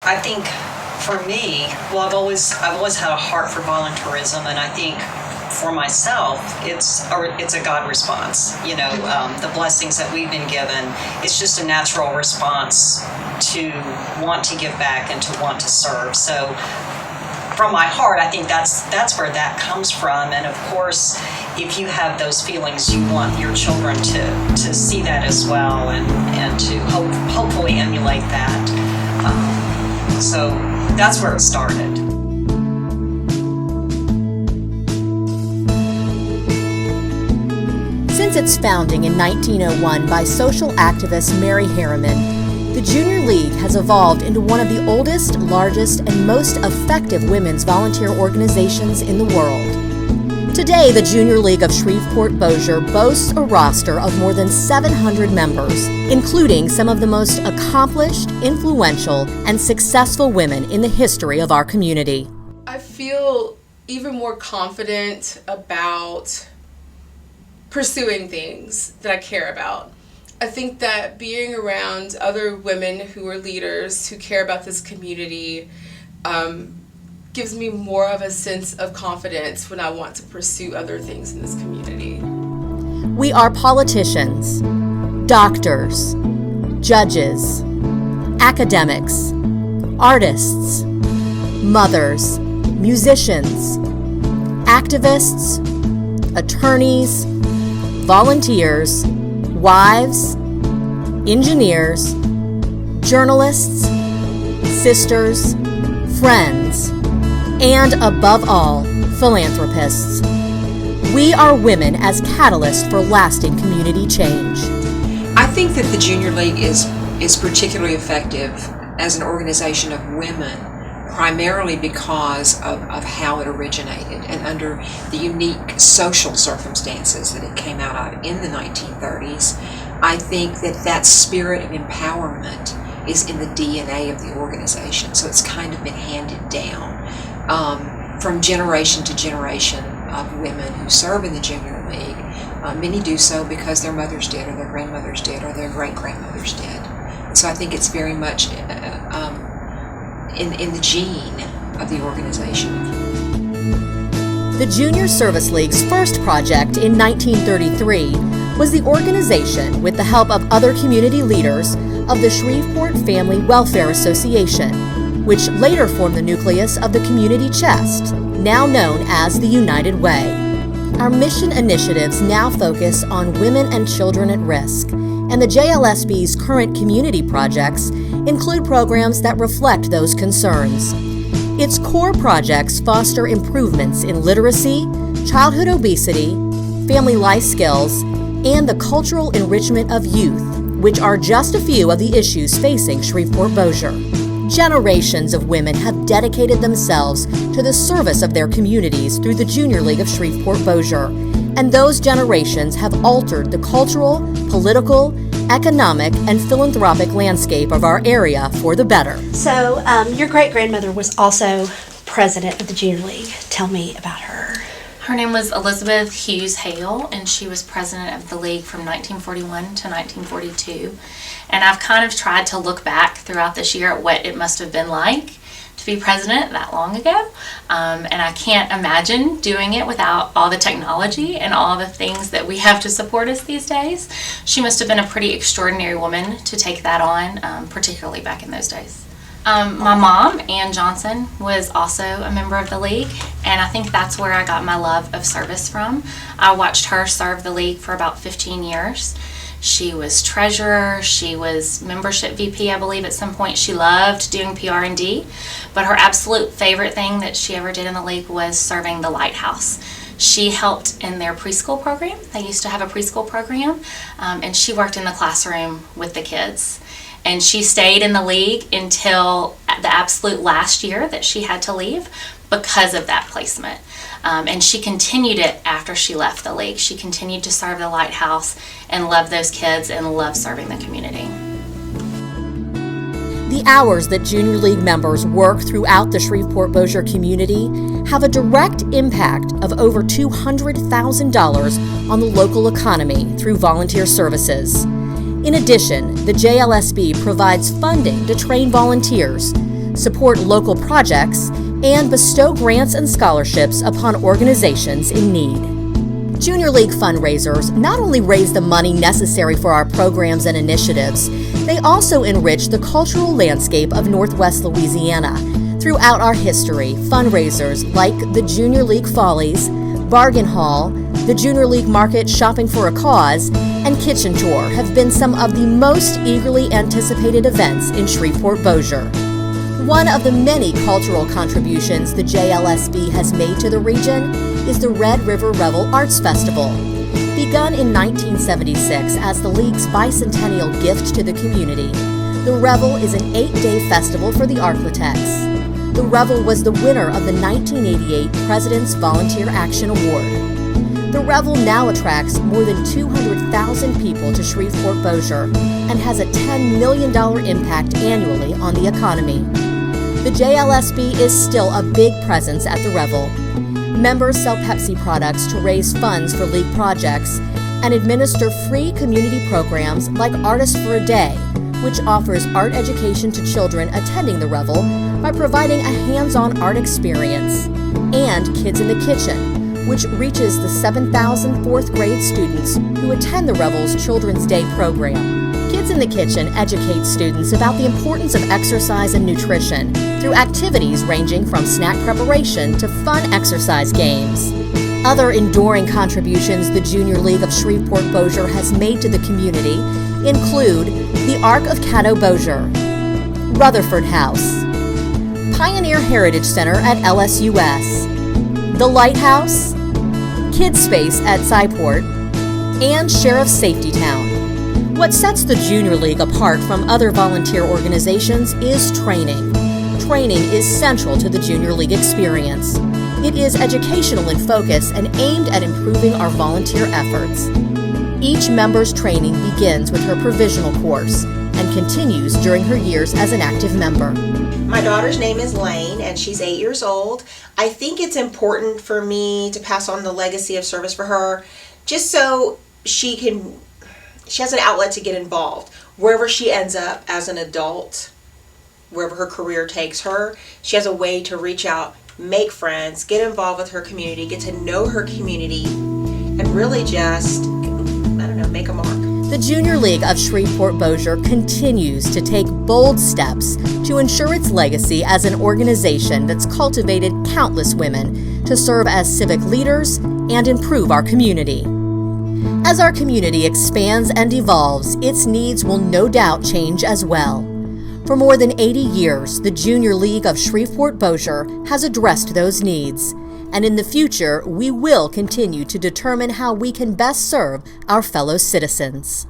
I think for me, well, I've always had a heart for voluntarism, and I think for myself, it's a God response. The blessings that we've been given, it's just a natural response to want to give back and to want to serve. So from my heart, I think that's where that comes from. And of course, if you have those feelings, you want your children to see that as well, and to hopefully emulate that. So that's where it started. Since its founding in 1901 by social activist Mary Harriman, the Junior League has evolved into one of the oldest, largest, and most effective women's volunteer organizations in the world. Today, the Junior League of Shreveport-Bossier boasts a roster of more than 700 members, including some of the most accomplished, influential, and successful women in the history of our community. I feel even more confident about pursuing things that I care about. I think that being around other women who are leaders, who care about this community, gives me more of a sense of confidence when I want to pursue other things in this community. We are politicians, doctors, judges, academics, artists, mothers, musicians, activists, attorneys, volunteers, wives, engineers, journalists, sisters, friends, and above all, philanthropists. We are women as catalysts for lasting community change. I think that the Junior League is particularly effective as an organization of women, primarily because of how it originated and under the unique social circumstances that it came out of in the 1930s. I think that spirit of empowerment is in the DNA of the organization, so it's kind of been handed down from generation to generation of women who serve in the Junior League. Many do so because their mothers did, or their grandmothers did, or their great-grandmothers did. So I think it's very much in the gene of the organization. The Junior Service League's first project in 1933 was the organization, with the help of other community leaders, of the Shreveport Family Welfare Association, which later formed the nucleus of the Community Chest, now known as the United Way. Our mission initiatives now focus on women and children at risk, and the JLSB's current community projects include programs that reflect those concerns. Its core projects foster improvements in literacy, childhood obesity, family life skills, and the cultural enrichment of youth, which are just a few of the issues facing Shreveport-Bossier. Generations of women have dedicated themselves to the service of their communities through the Junior League of Shreveport-Bossier, and those generations have altered the cultural, political, economic, and philanthropic landscape of our area for the better. So, your great-grandmother was also president of the Junior League. Tell me about her. Her name was Elizabeth Hughes Hale, and she was president of the league from 1941 to 1942. And I've kind of tried to look back throughout this year at what it must have been like to be president that long ago. And I can't imagine doing it without all the technology and all the things that we have to support us these days. She must have been a pretty extraordinary woman to take that on, particularly back in those days. My mom, Ann Johnson, was also a member of the league, and I think that's where I got my love of service from. I watched her serve the league for about 15 years. She was treasurer, she was membership VP, I believe at some point. She loved doing PR&D, but her absolute favorite thing that she ever did in the league was serving the Lighthouse. She helped in their preschool program. They used to have a preschool program, and she worked in the classroom with the kids. And she stayed in the league until the absolute last year that she had to leave because of that placement. And she continued it after she left the league. She continued to serve the Lighthouse and love those kids and love serving the community. The hours that Junior League members work throughout the Shreveport-Bossier community have a direct impact of over $200,000 on the local economy through volunteer services. In addition, the JLSB provides funding to train volunteers, support local projects, and bestow grants and scholarships upon organizations in need. Junior League fundraisers not only raise the money necessary for our programs and initiatives, they also enrich the cultural landscape of Northwest Louisiana. Throughout our history, fundraisers like the Junior League Follies, Bargain Hall, the Junior League Market Shopping for a Cause, and Kitchen Tour have been some of the most eagerly anticipated events in Shreveport-Bossier. One of the many cultural contributions the JLSB has made to the region is the Red River Revel Arts Festival. Begun in 1976 as the League's bicentennial gift to the community, the Revel is an 8-day festival for the architects. The Revel was the winner of the 1988 President's Volunteer Action Award. The Revel now attracts more than 200,000 people to Shreveport-Bossier and has a $10 million impact annually on the economy. The JLSB is still a big presence at the Revel. Members sell Pepsi products to raise funds for League projects and administer free community programs like Artists for a Day, which offers art education to children attending the Revel by providing a hands-on art experience, and Kids in the Kitchen, which reaches the 7,000 fourth grade students who attend the Revel's Children's Day program. Kids in the Kitchen educates students about the importance of exercise and nutrition through activities ranging from snack preparation to fun exercise games. Other enduring contributions the Junior League of Shreveport-Bossier has made to the community include the Ark of Caddo-Bossier, Rutherford House, Pioneer Heritage Center at LSUS, the Lighthouse, Kids Space at Cyport, and Sheriff's Safety Town. What sets the Junior League apart from other volunteer organizations is training. Training is central to the Junior League experience. It is educational in focus and aimed at improving our volunteer efforts. Each member's training begins with her provisional course and continues during her years as an active member. My daughter's name is Lane, and she's 8 years old. I think it's important for me to pass on the legacy of service for her, just so she has an outlet to get involved. Wherever she ends up as an adult, wherever her career takes her, she has a way to reach out, make friends, get involved with her community, get to know her community, and really just, make a mark. The Junior League of Shreveport-Bossier continues to take bold steps to ensure its legacy as an organization that's cultivated countless women to serve as civic leaders and improve our community. As our community expands and evolves, its needs will no doubt change as well. For more than 80 years, the Junior League of Shreveport-Bossier has addressed those needs. And in the future, we will continue to determine how we can best serve our fellow citizens.